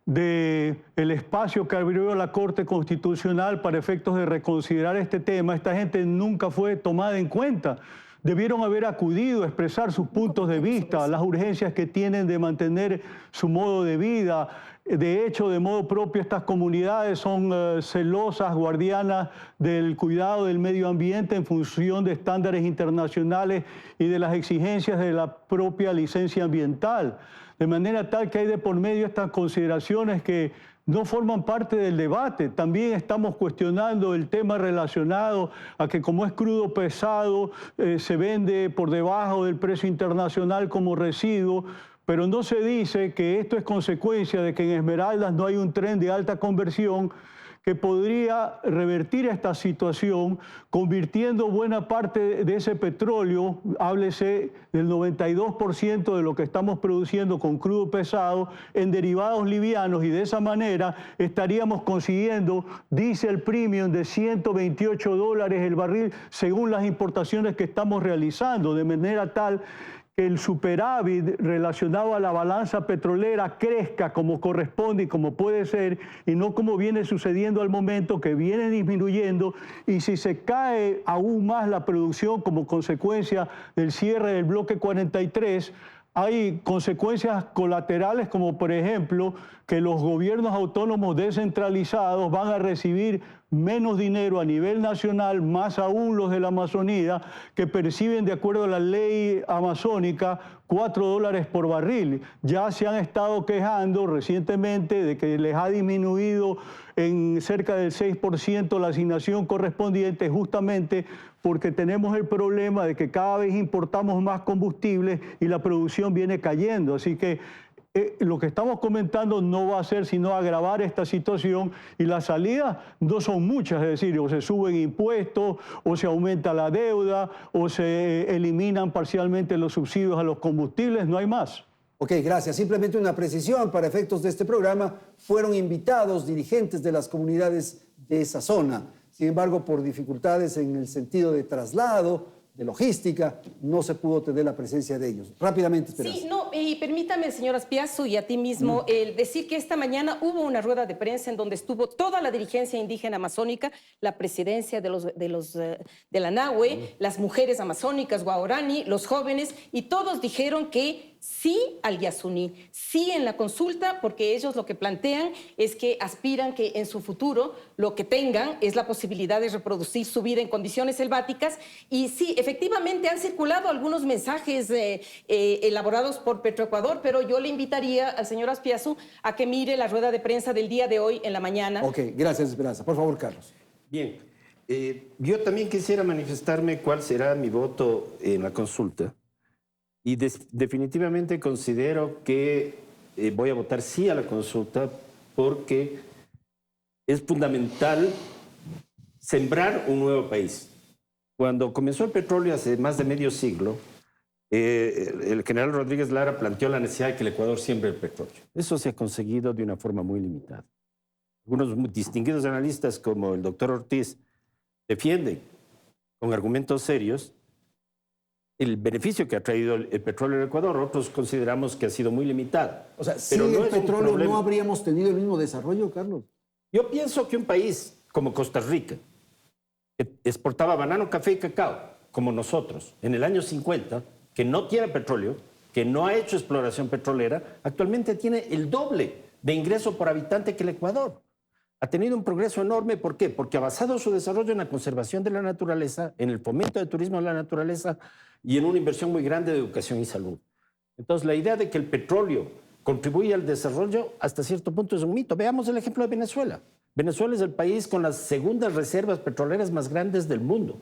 del espacio que abrió la Corte Constitucional para efectos de reconsiderar este tema, esta gente nunca fue tomada en cuenta. debieron haber acudido a expresar sus puntos de vista, las urgencias que tienen de mantener su modo de vida. De hecho, de modo propio, estas comunidades son celosas, guardianas del cuidado del medio ambiente en función de estándares internacionales y de las exigencias de la propia licencia ambiental. De manera tal que hay de por medio estas consideraciones que no forman parte del debate. También estamos cuestionando el tema relacionado a que como es crudo pesado, se vende por debajo del precio internacional como residuo, pero no se dice que esto es consecuencia de que en Esmeraldas no hay un tren de alta conversión que podría revertir esta situación, convirtiendo buena parte de ese petróleo, háblese del 92% de lo que estamos produciendo con crudo pesado, en derivados livianos, y de esa manera estaríamos consiguiendo diésel premium de $128 el barril según las importaciones que estamos realizando, de manera tal que el superávit relacionado a la balanza petrolera crezca como corresponde y como puede ser, y no como viene sucediendo al momento, que viene disminuyendo, y si se cae aún más la producción como consecuencia del cierre del bloque 43, hay consecuencias colaterales como, por ejemplo, que los gobiernos autónomos descentralizados van a recibir menos dinero a nivel nacional, más aún los de la Amazonía, que perciben, de acuerdo a la ley amazónica, $4 por barril. Ya se han estado quejando recientemente de que les ha disminuido en cerca del 6% la asignación correspondiente, justamente porque tenemos el problema de que cada vez importamos más combustibles y la producción viene cayendo. Así que lo que estamos comentando no va a ser sino agravar esta situación, y las salidas no son muchas, es decir, o se suben impuestos, o se aumenta la deuda, o se eliminan parcialmente los subsidios a los combustibles, no hay más. Ok, gracias. Simplemente una precisión para efectos de este programa. Fueron invitados dirigentes de las comunidades de esa zona. Sin embargo, por dificultades en el sentido de traslado, de logística, no se pudo tener la presencia de ellos. Rápidamente, Esperanza. Sí, no, y permítame, señor Azpiazu, y a ti mismo, el decir que esta mañana hubo una rueda de prensa en donde estuvo toda la dirigencia indígena amazónica, la presidencia de la Nahue, las mujeres amazónicas, Guaorani, los jóvenes, y todos dijeron que sí al Yasuní, sí en la consulta, porque ellos lo que plantean es que aspiran que en su futuro lo que tengan es la posibilidad de reproducir su vida en condiciones selváticas. Y sí, efectivamente han circulado algunos mensajes elaborados por Petroecuador, pero yo le invitaría al señor Azpiazu a que mire la rueda de prensa del día de hoy en la mañana. Ok, gracias, Esperanza. Por favor, Carlos. Bien, yo también quisiera manifestarme cuál será mi voto en la consulta. Y definitivamente considero que voy a votar sí a la consulta, porque es fundamental sembrar un nuevo país. Cuando comenzó el petróleo hace más de medio siglo, el general Rodríguez Lara planteó la necesidad de que el Ecuador siembre el petróleo. Eso se ha conseguido de una forma muy limitada. Algunos muy distinguidos analistas, como el doctor Ortiz, defienden con argumentos serios el beneficio que ha traído el petróleo al Ecuador. Otros consideramos que ha sido muy limitado. O sea, sin el petróleo no habríamos tenido el mismo desarrollo, Carlos. Yo pienso que un país como Costa Rica, que exportaba banano, café y cacao, como nosotros, en el año 50, que no tiene petróleo, que no ha hecho exploración petrolera, actualmente tiene el doble de ingreso por habitante que el Ecuador. Ha tenido un progreso enorme. ¿Por qué? Porque ha basado su desarrollo en la conservación de la naturaleza, en el fomento del turismo de la naturaleza y en una inversión muy grande de educación y salud. Entonces, la idea de que el petróleo contribuye al desarrollo hasta cierto punto es un mito. Veamos el ejemplo de Venezuela. Venezuela es el país con las segundas reservas petroleras más grandes del mundo.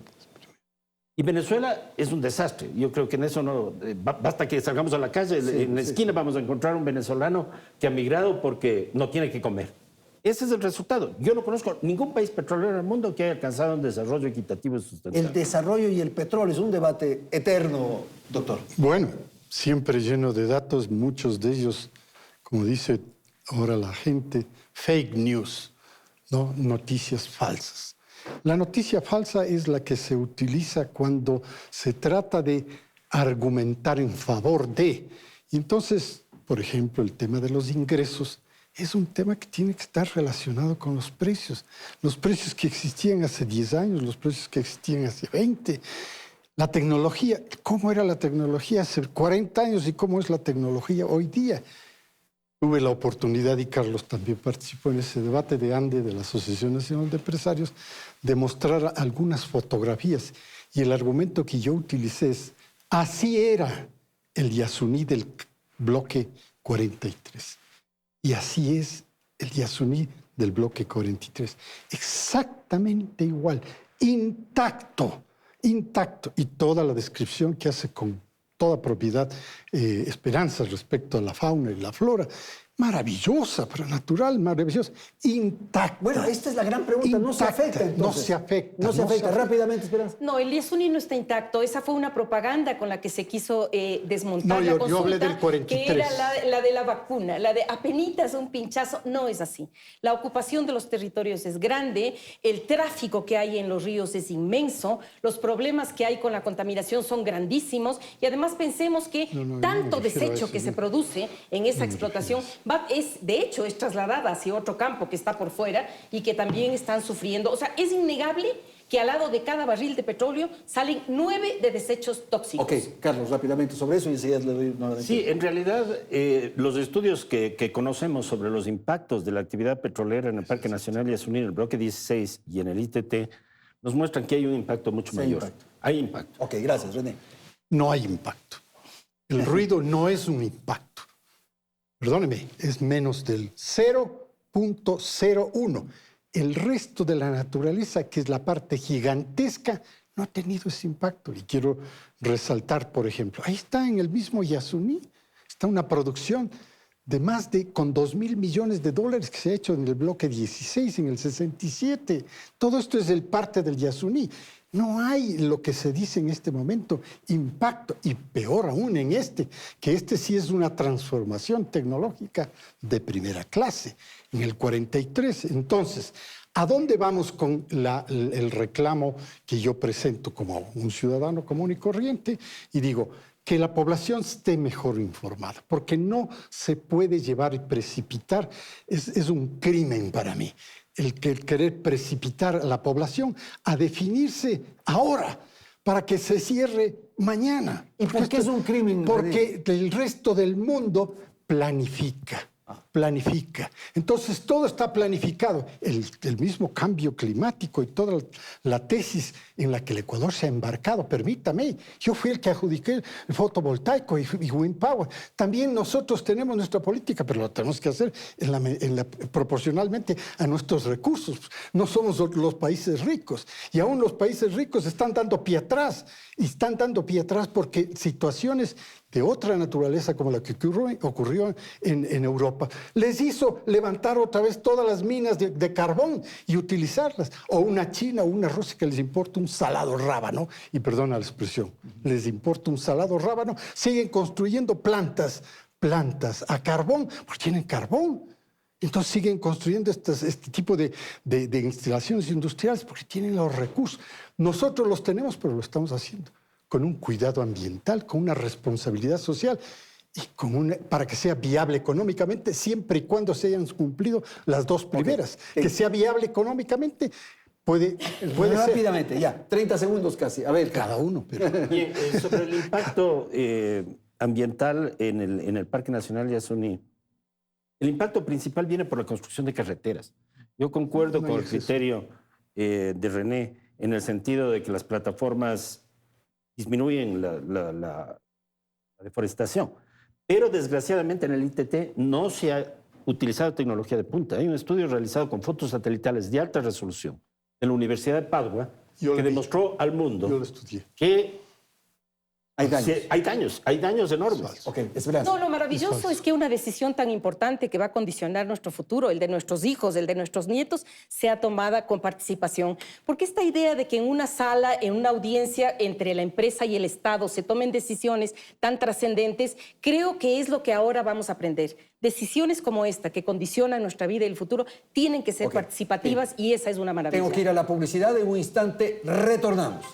Y Venezuela es un desastre. Yo creo que en eso no... basta que salgamos a la calle, en la esquina vamos a encontrar un venezolano que ha migrado porque no tiene que comer. Ese es el resultado. Yo no conozco ningún país petrolero en el mundo que haya alcanzado un desarrollo equitativo y sustentable. El desarrollo y el petróleo es un debate eterno, doctor. Bueno, siempre lleno de datos, muchos de ellos, como dice ahora la gente, fake news, ¿no? Noticias falsas. La noticia falsa es la que se utiliza cuando se trata de argumentar en favor de. Y entonces, por ejemplo, el tema de los ingresos es un tema que tiene que estar relacionado con los precios que existían hace 10 años, los precios que existían hace 20. La tecnología, ¿cómo era la tecnología hace 40 años y cómo es la tecnología hoy día? Tuve la oportunidad, y Carlos también participó en ese debate de ANDE, de la Asociación Nacional de Empresarios, de mostrar algunas fotografías. Y el argumento que yo utilicé es, así era el Yasuní del bloque 43. Y así es el Yasuní del bloque 43. Exactamente igual, intacto. Intacto, y toda la descripción que hace con toda propiedad Esperanza respecto a la fauna y la flora, maravillosa, pero natural, maravillosa, intacta. Bueno, esta es la gran pregunta. ¿No se afecta entonces? No se afecta. No se afecta. Rápidamente, Esperanza. No, el Yasuní no está intacto. Esa fue una propaganda con la que se quiso desmontar la consulta. Yo hablé del 43. Que era la de la vacuna, la de apenitas un pinchazo. No es así. La ocupación de los territorios es grande, el tráfico que hay en los ríos es inmenso, los problemas que hay con la contaminación son grandísimos y además pensemos que tanto desecho que se produce en esa explotación de hecho, es trasladada hacia otro campo que está por fuera y que también están sufriendo. O sea, es innegable que al lado de cada barril de petróleo salen 9 de desechos tóxicos. Ok, Carlos, rápidamente sobre eso y enseguida le doy nuevamente. Sí, en realidad los estudios que conocemos sobre los impactos de la actividad petrolera en el Parque Nacional Yasuní, en el bloque 16 y en el ITT, nos muestran que hay un impacto mucho mayor. Hay impacto. Ok, gracias, René. No hay impacto. El ruido no es un impacto. Perdóneme, es menos del 0.01. El resto de la naturaleza, que es la parte gigantesca, no ha tenido ese impacto. Y quiero resaltar, por ejemplo, ahí está en el mismo Yasuní, está una producción de más de, con 2.000 millones de dólares que se ha hecho en el bloque 16, en el 67. Todo esto es el parte del Yasuní. No hay lo que se dice en este momento, impacto, y peor aún en que este sí es una transformación tecnológica de primera clase, en el 43. Entonces, ¿a dónde vamos con el reclamo que yo presento como un ciudadano común y corriente? Y digo, que la población esté mejor informada, porque no se puede llevar y precipitar, es un crimen para mí. El querer precipitar a la población a definirse ahora para que se cierre mañana. ¿Y por qué es un crimen? Porque el resto del mundo planifica. Entonces todo está planificado. El mismo cambio climático y toda la tesis en la que el Ecuador se ha embarcado, permítame, yo fui el que adjudiqué el fotovoltaico y wind power. También nosotros tenemos nuestra política, pero lo tenemos que hacer proporcionalmente a nuestros recursos. No somos los países ricos y aún los países ricos están dando pie atrás y están dando pie atrás porque situaciones de otra naturaleza como la que ocurrió en Europa, les hizo levantar otra vez todas las minas de carbón y utilizarlas. O una China o una Rusia que les importa un salado rábano, y perdona la expresión, les importa un salado rábano, siguen construyendo plantas a carbón, porque tienen carbón. Entonces siguen construyendo este tipo de instalaciones industriales porque tienen los recursos. Nosotros los tenemos, pero lo estamos haciendo con un cuidado ambiental, con una responsabilidad social y para que sea viable económicamente, siempre y cuando se hayan cumplido las dos primeras. Que sea viable económicamente puede ser. Rápidamente, ya, 30 segundos casi. A ver, cada uno. Pero... Bien, sobre el impacto ambiental en el Parque Nacional Yasuní, el impacto principal viene por la construcción de carreteras. Yo concuerdo con el criterio de René en el sentido de que las plataformas disminuyen la deforestación. Pero desgraciadamente en el ITT no se ha utilizado tecnología de punta. Hay un estudio realizado con fotos satelitales de alta resolución en la Universidad de Padua que demostró al mundo que hay daños enormes. No, lo maravilloso es que una decisión tan importante que va a condicionar nuestro futuro, el de nuestros hijos, el de nuestros nietos, sea tomada con participación. Porque esta idea de que en una sala, en una audiencia entre la empresa y el Estado se tomen decisiones tan trascendentes, creo que es lo que ahora vamos a aprender. Decisiones como esta, que condicionan nuestra vida y el futuro, tienen que ser participativas y esa es una maravilla. Tengo que ir a la publicidad. En un instante retornamos.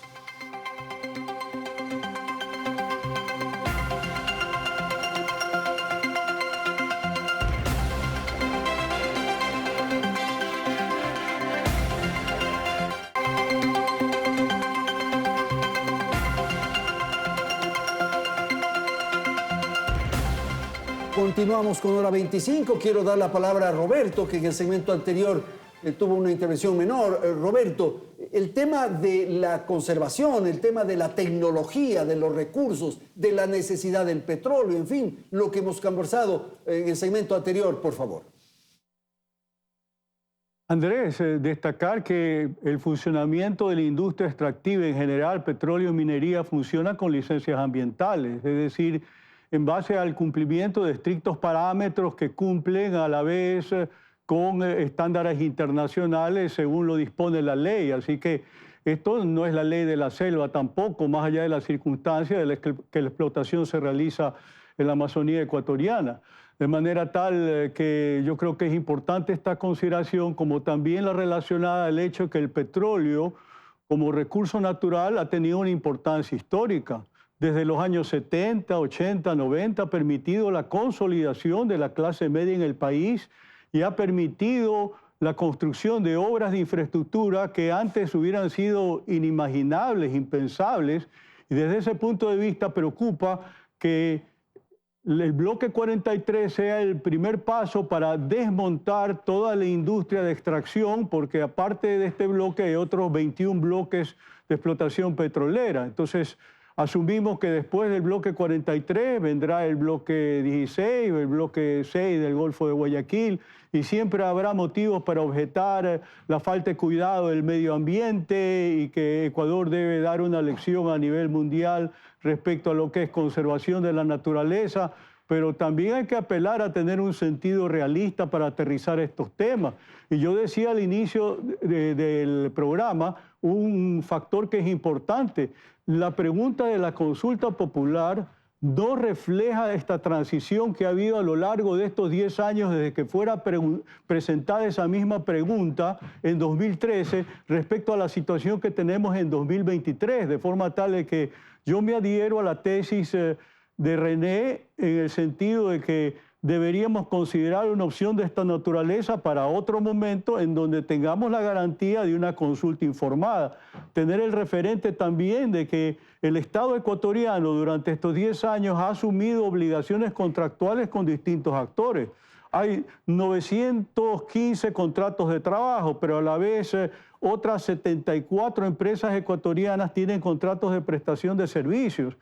Continuamos con Hora 25. Quiero dar la palabra a Roberto, que en el segmento anterior tuvo una intervención menor. Roberto, el tema de la conservación, el tema de la tecnología, de los recursos, de la necesidad del petróleo, en fin, lo que hemos conversado en el segmento anterior, por favor. Andrés, destacar que el funcionamiento de la industria extractiva en general, petróleo y minería, funciona con licencias ambientales, es decir, en base al cumplimiento de estrictos parámetros que cumplen a la vez con estándares internacionales según lo dispone la ley. Así que esto no es la ley de la selva tampoco, más allá de las circunstancias de que la explotación se realiza en la Amazonía ecuatoriana. De manera tal que yo creo que es importante esta consideración, como también la relacionada al hecho de que el petróleo como recurso natural ha tenido una importancia histórica. Desde los años 70, 80, 90 ha permitido la consolidación de la clase media en el país y ha permitido la construcción de obras de infraestructura que antes hubieran sido inimaginables, impensables. Y desde ese punto de vista preocupa que el bloque 43 sea el primer paso para desmontar toda la industria de extracción, porque aparte de este bloque hay otros 21 bloques de explotación petrolera. Entonces, asumimos que después del bloque 43 vendrá el bloque 16 o el bloque 6 del Golfo de Guayaquil, y siempre habrá motivos para objetar la falta de cuidado del medio ambiente y que Ecuador debe dar una lección a nivel mundial respecto a lo que es conservación de la naturaleza, pero también hay que apelar a tener un sentido realista para aterrizar estos temas. Y yo decía al inicio del programa un factor que es importante. La pregunta de la consulta popular no refleja esta transición que ha habido a lo largo de estos 10 años desde que fuera presentada esa misma pregunta en 2013 respecto a la situación que tenemos en 2023, de forma tal de que yo me adhiero a la tesis de René en el sentido de que deberíamos considerar una opción de esta naturaleza para otro momento en donde tengamos la garantía de una consulta informada. Tener el referente también de que el Estado ecuatoriano durante estos 10 años ha asumido obligaciones contractuales con distintos actores. Hay 915 contratos de trabajo, pero a la vez otras 74 empresas ecuatorianas tienen contratos de prestación de servicios,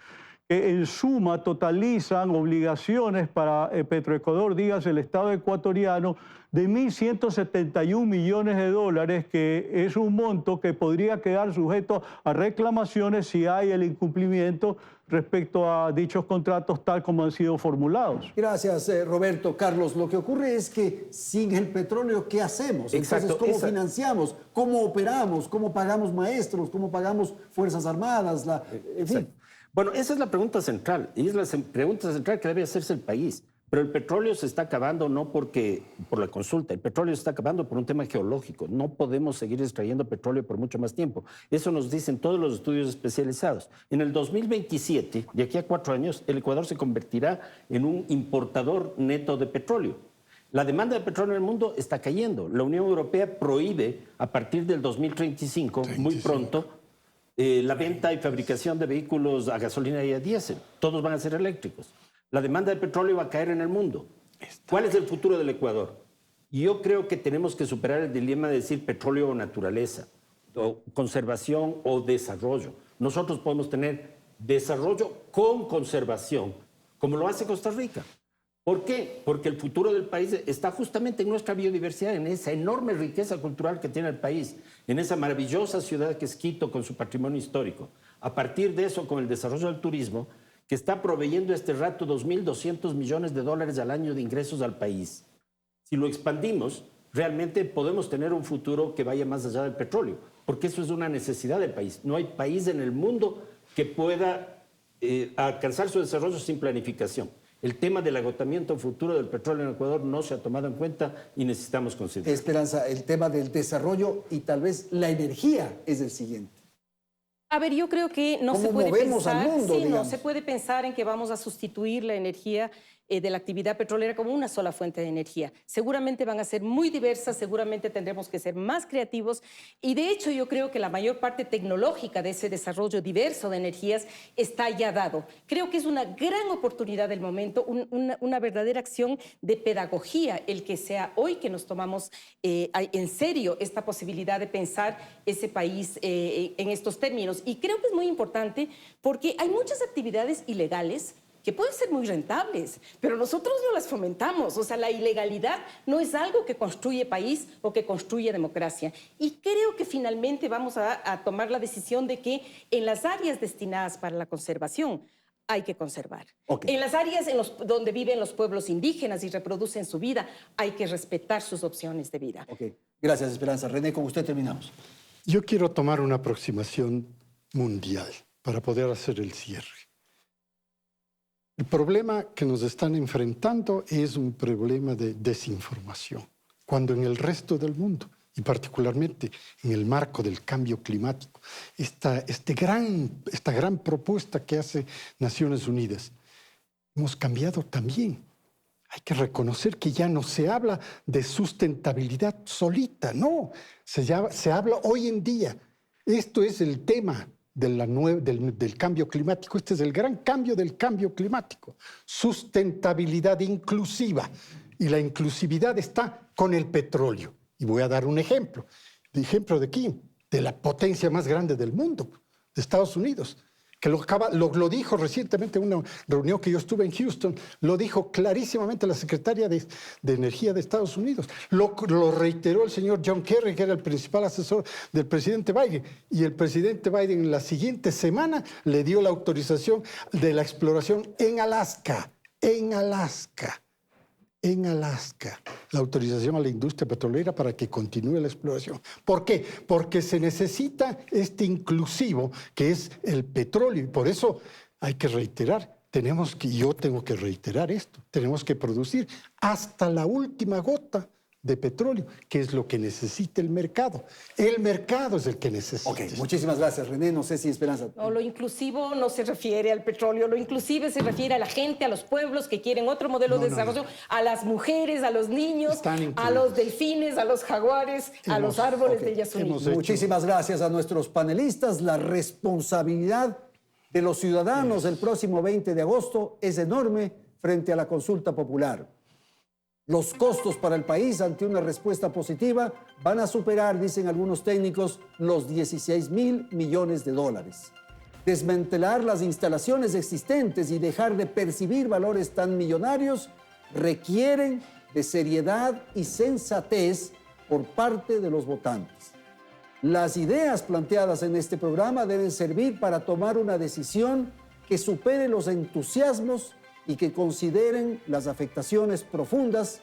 que en suma totalizan obligaciones para Petroecuador, dígase el Estado ecuatoriano, de 1.171 millones de dólares, que es un monto que podría quedar sujeto a reclamaciones si hay el incumplimiento respecto a dichos contratos tal como han sido formulados. Gracias, Roberto. Carlos, lo que ocurre es que sin el petróleo, ¿qué hacemos? Exacto. Entonces, ¿cómo financiamos? ¿Cómo operamos? ¿Cómo pagamos maestros? ¿Cómo pagamos Fuerzas Armadas? En fin. Bueno, esa es la pregunta central, y es la pregunta central que debe hacerse el país. Pero el petróleo se está acabando no por la consulta, el petróleo se está acabando por un tema geológico. No podemos seguir extrayendo petróleo por mucho más tiempo. Eso nos dicen todos los estudios especializados. En el 2027, de aquí a 4 años, el Ecuador se convertirá en un importador neto de petróleo. La demanda de petróleo en el mundo está cayendo. La Unión Europea prohíbe a partir del 2035, muy pronto, la venta y fabricación de vehículos a gasolina y a diésel. Todos van a ser eléctricos. La demanda de petróleo va a caer en el mundo. ¿Cuál es el futuro del Ecuador? Yo creo que tenemos que superar el dilema de decir petróleo o naturaleza, o conservación o desarrollo. Nosotros podemos tener desarrollo con conservación, como lo hace Costa Rica. ¿Por qué? Porque el futuro del país está justamente en nuestra biodiversidad, en esa enorme riqueza cultural que tiene el país, en esa maravillosa ciudad que es Quito con su patrimonio histórico. A partir de eso, con el desarrollo del turismo, que está proveyendo este rato 2.200 millones de dólares al año de ingresos al país. Si lo expandimos, realmente podemos tener un futuro que vaya más allá del petróleo, porque eso es una necesidad del país. No hay país en el mundo que pueda alcanzar su desarrollo sin planificación. El tema del agotamiento futuro del petróleo en Ecuador no se ha tomado en cuenta y necesitamos considerarlo. Esperanza, el tema del desarrollo y tal vez la energía es el siguiente. A ver, yo creo que no se puede pensar, no se puede pensar en que vamos a sustituir la energía de la actividad petrolera como una sola fuente de energía. Seguramente van a ser muy diversas, seguramente tendremos que ser más creativos y de hecho yo creo que la mayor parte tecnológica de ese desarrollo diverso de energías está ya dado. Creo que es una gran oportunidad del momento, una verdadera acción de pedagogía el que sea hoy que nos tomamos en serio esta posibilidad de pensar ese país en estos términos. Y creo que es muy importante porque hay muchas actividades ilegales que pueden ser muy rentables, pero nosotros no las fomentamos. O sea, la ilegalidad no es algo que construye país o que construye democracia. Y creo que finalmente vamos a tomar la decisión de que en las áreas destinadas para la conservación hay que conservar. Okay. En las áreas donde viven los pueblos indígenas y reproducen su vida, hay que respetar sus opciones de vida. Ok, gracias Esperanza. René, con usted terminamos. Yo quiero tomar una aproximación mundial para poder hacer el cierre. El problema que nos están enfrentando es un problema de desinformación, cuando en el resto del mundo, y particularmente en el marco del cambio climático, esta gran propuesta que hace Naciones Unidas, hemos cambiado también. Hay que reconocer que ya no se habla de sustentabilidad solita, no, se habla hoy en día. Esto es el tema del cambio climático. Este es el gran cambio del cambio climático. Sustentabilidad inclusiva. Y la inclusividad está con el petróleo. Y voy a dar un ejemplo. ¿El ejemplo de quién? De la potencia más grande del mundo, de Estados Unidos. Que lo dijo recientemente en una reunión que yo estuve en Houston, lo dijo clarísimamente la secretaria de Energía de Estados Unidos. Lo reiteró el señor John Kerry, que era el principal asesor del presidente Biden. Y el presidente Biden en la siguiente semana le dio la autorización de la exploración en Alaska. La autorización a la industria petrolera para que continúe la exploración. ¿Por qué? Porque se necesita este inclusivo que es el petróleo y por eso hay que reiterar, yo tengo que reiterar esto, tenemos que producir hasta la última gota de petróleo, que es lo que necesita el mercado. El mercado es el que necesita. Ok, muchísimas gracias, René. No sé si Esperanza... No, lo inclusivo no se refiere al petróleo, lo inclusivo se refiere a la gente, a los pueblos que quieren otro modelo de desarrollo, a las mujeres, a los niños, a los delfines, a los jaguares, a los árboles de Yasuní. Muchísimas gracias a nuestros panelistas. La responsabilidad de los ciudadanos el próximo 20 de agosto es enorme frente a la consulta popular. Los costos para el país ante una respuesta positiva van a superar, dicen algunos técnicos, los 16.000 millones de dólares. Desmantelar las instalaciones existentes y dejar de percibir valores tan millonarios requieren de seriedad y sensatez por parte de los votantes. Las ideas planteadas en este programa deben servir para tomar una decisión que supere los entusiasmos y que consideren las afectaciones profundas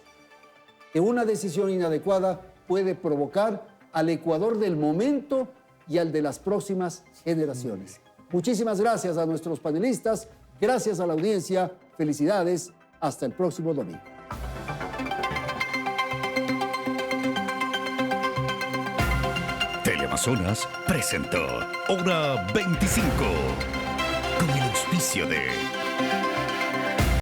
que una decisión inadecuada puede provocar al Ecuador del momento y al de las próximas generaciones. Muchísimas gracias a nuestros panelistas, gracias a la audiencia, felicidades, hasta el próximo domingo. Teleamazonas presentó Hora 25 con el auspicio de